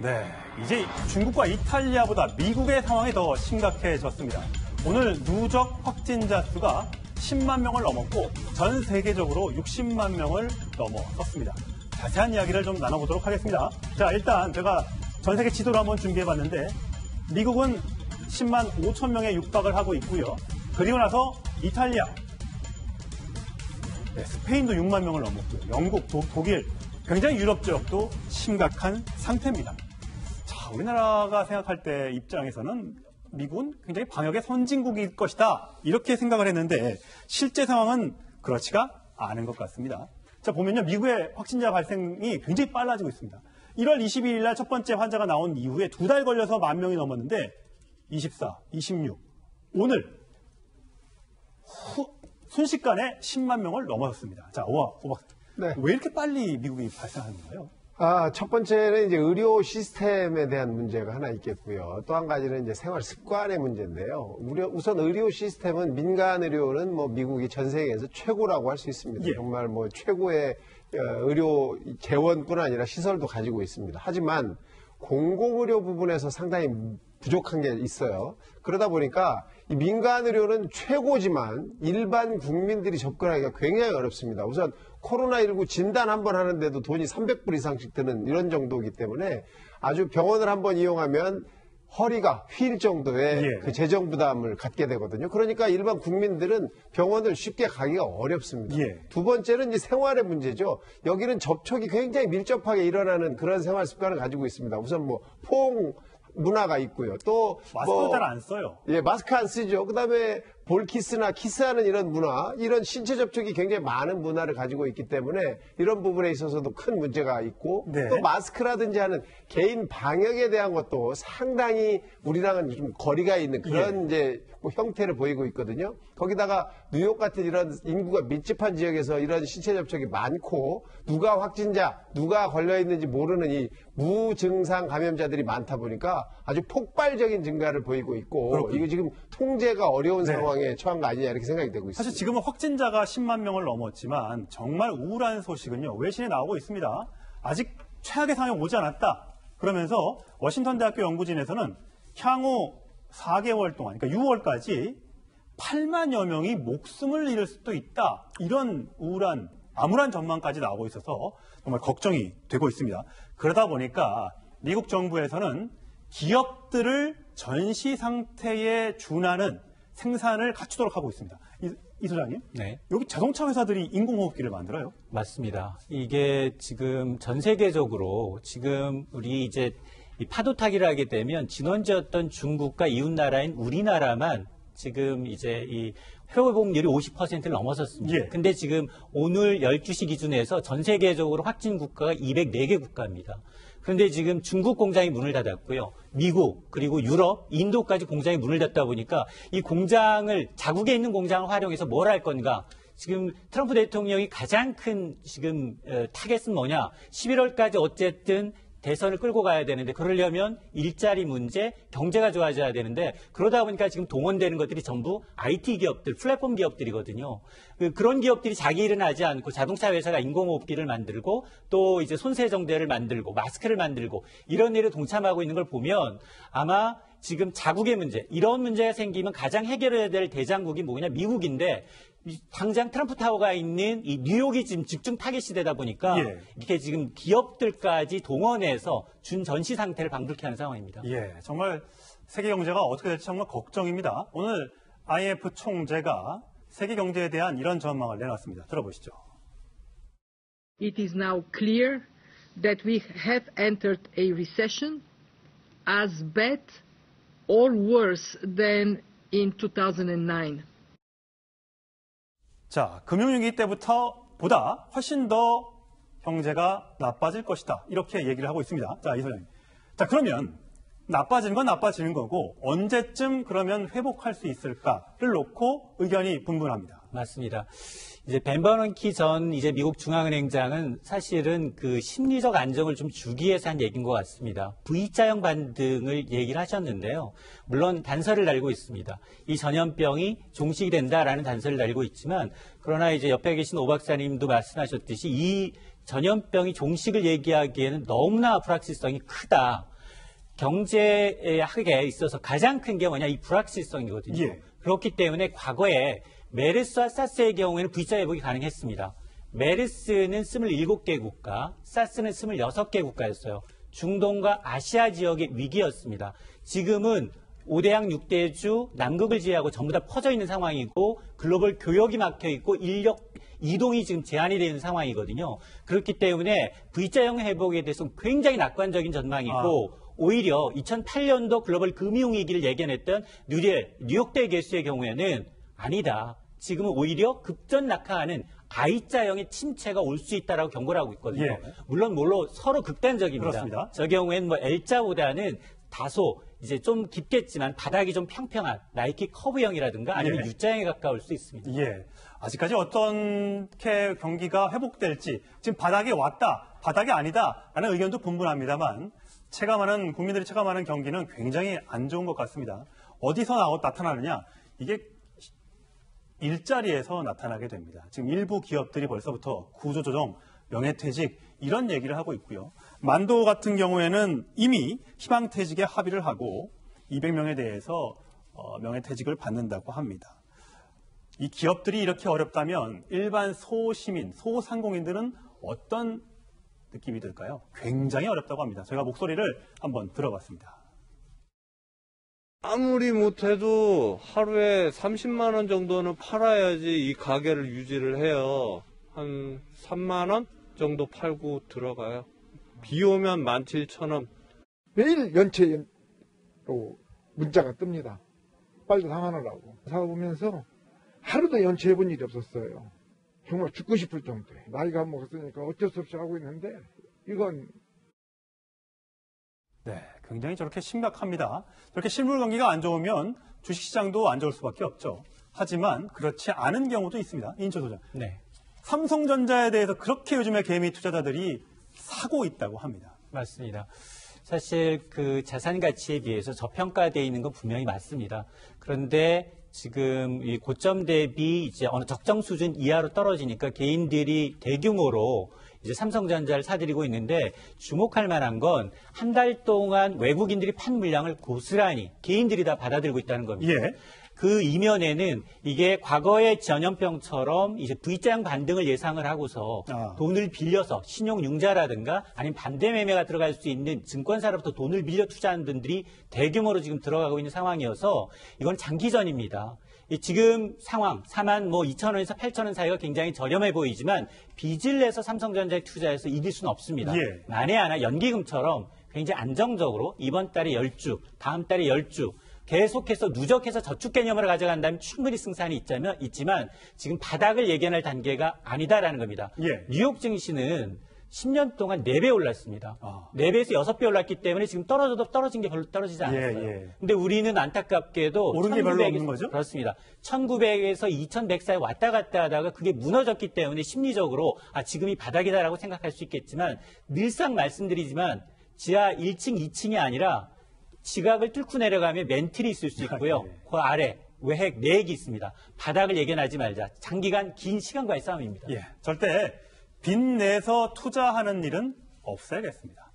네, 이제 중국과 이탈리아보다 미국의 상황이 더 심각해졌습니다. 오늘 누적 확진자 수가 10만 명을 넘었고 전 세계적으로 60만 명을 넘어섰습니다. 자세한 이야기를 좀 나눠보도록 하겠습니다. 자, 일단 제가 전 세계 지도를 한번 준비해봤는데 미국은 10만 5천 명에 육박을 하고 있고요. 그리고 나서 이탈리아, 네, 스페인도 6만 명을 넘었고요. 영국, 독일, 굉장히 유럽 지역도 심각한 상태입니다. 자, 우리나라가 생각할 때 입장에서는 미국은 굉장히 방역의 선진국일 것이다, 이렇게 생각을 했는데 실제 상황은 그렇지가 않은 것 같습니다. 자, 보면요, 미국의 확진자 발생이 굉장히 빨라지고 있습니다. 1월 22일 날 첫 번째 환자가 나온 이후에 2달 걸려서 1만 명이 넘었는데 24, 26, 오늘 순식간에 10만 명을 넘어섰습니다. 자, 오 박사. 네. 왜 이렇게 빨리 미국이 발생하는 거예요? 첫 번째는 이제 의료 시스템에 대한 문제가 하나 있겠고요. 또 한 가지는 이제 생활 습관의 문제인데요. 우선 의료 시스템은 민간 의료는 뭐 미국이 전 세계에서 최고라고 할 수 있습니다. 예. 정말 뭐 최고의 의료 재원뿐 아니라 시설도 가지고 있습니다. 하지만 공공의료 부분에서 상당히 부족한 게 있어요. 그러다 보니까 이 민간 의료는 최고지만 일반 국민들이 접근하기가 굉장히 어렵습니다. 우선 코로나19 진단 한번 하는데도 돈이 300불 이상씩 드는 이런 정도이기 때문에 아주 병원을 한번 이용하면 허리가 휠 정도의 그 재정 부담을 갖게 되거든요. 그러니까 일반 국민들은 병원을 쉽게 가기가 어렵습니다. 두 번째는 이제 생활의 문제죠. 여기는 접촉이 굉장히 밀접하게 일어나는 그런 생활 습관을 가지고 있습니다. 우선 뭐 포옹 문화가 있고요. 또 마스크 잘 안 써요. 예, 마스크 안 쓰죠. 그다음에 볼키스나 키스하는 이런 문화, 이런 신체 접촉이 굉장히 많은 문화를 가지고 있기 때문에 이런 부분에 있어서도 큰 문제가 있고 네. 또 마스크라든지 하는 개인 방역에 대한 것도 상당히 우리랑은 좀 거리가 있는 그런 이제 뭐 형태를 보이고 있거든요. 거기다가 뉴욕 같은 이런 인구가 밀집한 지역에서 이런 신체 접촉이 많고 누가 확진자, 누가 걸려 있는지 모르는 이 무증상 감염자들이 많다 보니까 아주 폭발적인 증가를 보이고 있고 그렇군요. 이거 지금 통제가 어려운 상황에 처한 거 아니냐 이렇게 생각이 되고 있습니다. 사실 지금은 확진자가 10만 명을 넘었지만 정말 우울한 소식은요, 외신에 나오고 있습니다. 아직 최악의 상황이 오지 않았다. 그러면서 워싱턴 대학교 연구진에서는 향후 4개월 동안, 그러니까 6월까지 8만여 명이 목숨을 잃을 수도 있다. 이런 우울한, 암울한 전망까지 나오고 있어서 정말 걱정이 되고 있습니다. 그러다 보니까 미국 정부에서는 기업들을 전시 상태에 준하는 생산을 갖추도록 하고 있습니다. 이 소장님, 네. 여기 자동차 회사들이 인공호흡기를 만들어요? 맞습니다. 이게 지금 전 세계적으로 지금 우리 이제 이 파도 타기를 하게 되면 진원지였던 중국과 이웃 나라인 우리나라만 지금 이제 이 회복률이 50%를 넘어섰습니다. 근데 지금 오늘 12시 기준에서 전 세계적으로 확진 국가가 204개 국가입니다. 그런데 지금 중국 공장이 문을 닫았고요. 미국, 그리고 유럽, 인도까지 공장이 문을 닫다 보니까 이 공장을, 자국에 있는 공장을 활용해서 뭘 할 건가? 지금 트럼프 대통령이 가장 큰 지금 타겟은 뭐냐? 11월까지 어쨌든 대선을 끌고 가야 되는데 그러려면 일자리 문제, 경제가 좋아져야 되는데 그러다 보니까 지금 동원되는 것들이 전부 IT 기업들, 플랫폼 기업들이거든요. 그런 기업들이 자기 일은 하지 않고 자동차 회사가 인공호흡기를 만들고 또 이제 손세정제를 만들고 마스크를 만들고 이런 일에 동참하고 있는 걸 보면 아마 지금 자국의 문제, 이런 문제가 생기면 가장 해결해야 될 대장국이 뭐냐? 미국인데 당장 트럼프 타워가 있는 이 뉴욕이 지금 집중 타겟 시대다 보니까 이렇게 지금 기업들까지 동원해서 준 전시 상태를 방불케 하는 상황입니다. 정말 세계 경제가 어떻게 될지 정말 걱정입니다. 오늘 IMF 총재가 세계 경제에 대한 이런 전망을 내놨습니다. 들어보시죠. It is now clear that we have entered a recession as bad or worse than in 2009. 자, 금융위기 때부터 보다 훨씬 더 경제가 나빠질 것이다. 이렇게 얘기를 하고 있습니다. 자, 이 소장님. 자, 그러면 나빠지는 건 나빠지는 거고 언제쯤 그러면 회복할 수 있을까를 놓고 의견이 분분합니다. 맞습니다. 이제 벤 버넌키 전 이제 미국 중앙은행장은 사실은 그 심리적 안정을 좀 주기 위해서 한 얘기인 것 같습니다. V자형 반등을 얘기를 하셨는데요. 물론 단서를 달고 있습니다. 이 전염병이 종식이 된다라는 단서를 달고 있지만 그러나 이제 옆에 계신 오 박사님도 말씀하셨듯이 이 전염병이 종식을 얘기하기에는 너무나 불확실성이 크다. 경제학에 있어서 가장 큰 게 뭐냐, 이 불확실성이거든요. 예. 그렇기 때문에 과거에 메르스와 사스의 경우에는 V자 회복이 가능했습니다. 메르스는 27개 국가, 사스는 26개 국가였어요. 중동과 아시아 지역의 위기였습니다. 지금은 5대양 6대주 남극을 제외하고 전부 다 퍼져 있는 상황이고 글로벌 교역이 막혀 있고 인력 이동이 지금 제한이 되어 있는 상황이거든요. 그렇기 때문에 V자형 회복에 대해서는 굉장히 낙관적인 전망이고 오히려 2008년도 글로벌 금융위기를 예견했던 뉴욕대 개수의 경우에는 아니다. 지금은 오히려 급전 낙하하는 I자형의 침체가 올 수 있다라고 경고를 하고 있거든요. 예. 물론 서로 극단적입니다. 그렇습니다. 저 경우에는 뭐 L자보다는 다소 이제 좀 깊겠지만 바닥이 좀 평평한 나이키 커브형이라든가 아니면 예. U자형에 가까울 수 있습니다. 예. 아직까지 어떻게 경기가 회복될지 지금 바닥에 왔다, 바닥이 아니다 라는 의견도 분분합니다만 국민들이 체감하는 경기는 굉장히 안 좋은 것 같습니다. 어디서 나타나느냐? 이게 일자리에서 나타나게 됩니다. 지금 일부 기업들이 벌써부터 구조조정, 명예퇴직 이런 얘기를 하고 있고요. 만도 같은 경우에는 이미 희망퇴직에 합의를 하고 200명에 대해서 명예퇴직을 받는다고 합니다. 이 기업들이 이렇게 어렵다면 일반 소시민, 소상공인들은 어떤 느낌이 들까요? 굉장히 어렵다고 합니다. 제가 목소리를 한번 들어봤습니다. 아무리 못해도 하루에 30만 원 정도는 팔아야지 이 가게를 유지를 해요. 한 3만 원 정도 팔고 들어가요. 비 오면 17,000원. 매일 연체로 문자가 뜹니다. 빨리 상환하라고. 사보면서 하루도 연체해본 일이 없었어요. 정말 죽고 싶을 정도에. 나이가 먹었으니까 어쩔 수 없이 하고 있는데 이건 네, 굉장히 저렇게 심각합니다. 저렇게 실물 경기가 안 좋으면 주식시장도 안 좋을 수밖에 없죠. 하지만 그렇지 않은 경우도 있습니다. 인철 소장. 네. 삼성전자에 대해서 그렇게 요즘에 개미 투자자들이 사고 있다고 합니다. 맞습니다. 사실 그 자산 가치에 비해서 저평가되어 있는 건 분명히 맞습니다. 그런데 지금 이 고점 대비 이제 어느 적정 수준 이하로 떨어지니까 개인들이 대규모로 이제 삼성전자를 사들이고 있는데 주목할 만한 건 한 달 동안 외국인들이 판 물량을 고스란히 개인들이 다 받아들이고 있다는 겁니다. 예. 그 이면에는 이게 과거의 전염병처럼 이제 V자형 반등을 예상을 하고서 돈을 빌려서 신용융자라든가 아니면 반대 매매가 들어갈 수 있는 증권사로부터 돈을 빌려 투자하는 분들이 대규모로 지금 들어가고 있는 상황이어서 이건 장기전입니다. 지금 상황 4만 2,000원에서 8,000원 사이가 굉장히 저렴해 보이지만 빚을 내서 삼성전자에 투자해서 이길 수는 없습니다. 예. 만에 하나 연기금처럼 굉장히 안정적으로 이번 달에 10주, 다음 달에 10주 계속해서 누적해서 저축 개념으로 가져간다면 충분히 승산이 있지만 지금 바닥을 예견할 단계가 아니다라는 겁니다. 예. 뉴욕 증시는 10년 동안 4배 올랐습니다. 4배에서 6배 올랐기 때문에 지금 떨어져도 떨어진 게 별로 떨어지지 않았어요. 예. 근데 우리는 안타깝게도 오른 게 별로 없는 거죠? 그렇습니다. 1900에서 2100 사이 왔다 갔다 하다가 그게 무너졌기 때문에 심리적으로 지금이 바닥이다라고 생각할 수 있겠지만 늘상 말씀드리지만 지하 1층, 2층이 아니라 지각을 뚫고 내려가면 멘틀이 있을 수 있고요. 그 아래 외핵, 내핵이 있습니다. 바닥을 예견하지 말자. 장기간 긴 시간과의 싸움입니다. 예. 절대 빚 내서 투자하는 일은 없어야겠습니다.